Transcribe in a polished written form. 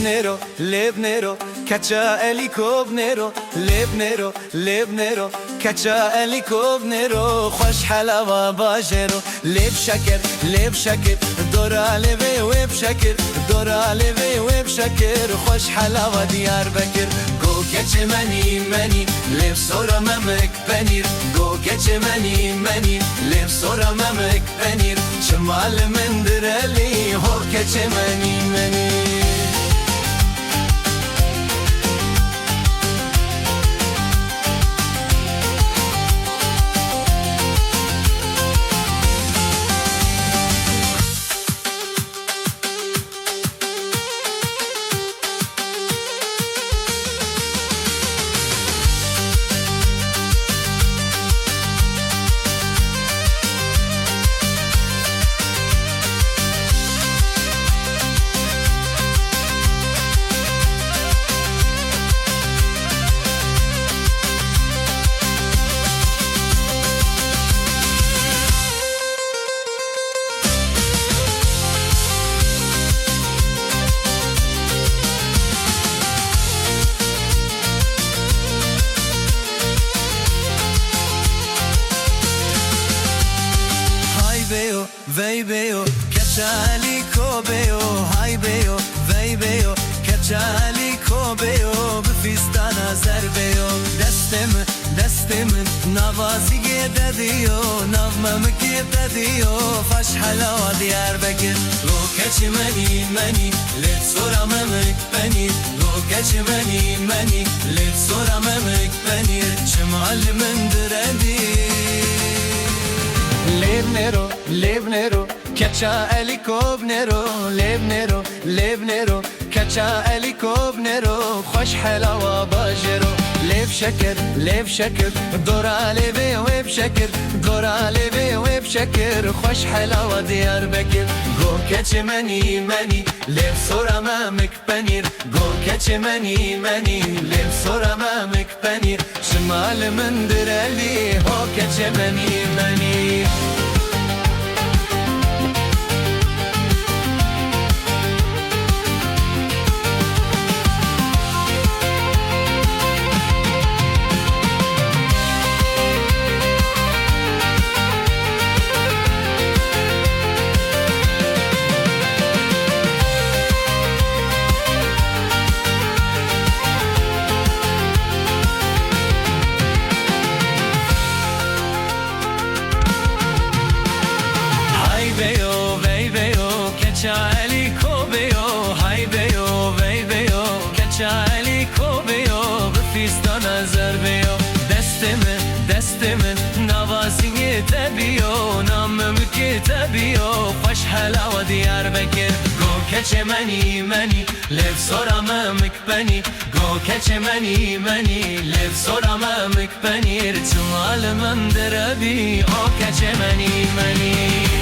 Lebnero, lebnero, kaça elikobnero, lebnero, kaça elikobnero, خوش حلاوه باجرو، لب شکر، دورا لبه و بشکر، دورا لبه و بشکر، خوش حلاوه دیار بکر، گو کچ منی، لب سورا ممک پنیر، گو کچ منی، لب سورا ممک پنیر، شمال من درلی، هو کچ منی. Vey beyo, keçali kobeyo, hay beyo, vey beyo, keçali kobeyo, bifistana zerbeyo, destimin, navaziye dediyo, navmamki dediyo, faş halava Diyarbakır, go keçi meni, let soramamık penir, go keçi meni, let soramamık penir, çimalimin diredir. Lebnero, kaça elikobnero, lebnero, kaça elikobnero, خوش حلاوه باجرو، لب شکر، دورا لبه و بشکر، دورا لبه و بشکر، خوش حلاوه دیاربکر، گو کچ منی، لب سورامامک پنیر، گو کچ منی، لب سورامامک پنیر، شمال من درلی، هو کچ منی. keçali kobeyo, hay beyo, vey beyo, keçali kobeyo, bifistana zerbeyo, destimin, navaziye tebiyo, namım kitebiyo, خوش حلاوه Diyarbakır, go keçe meni, lev soramamık beni, go keçe meni, lev soramamık beni, tüm alemim derebi, o keçe meni.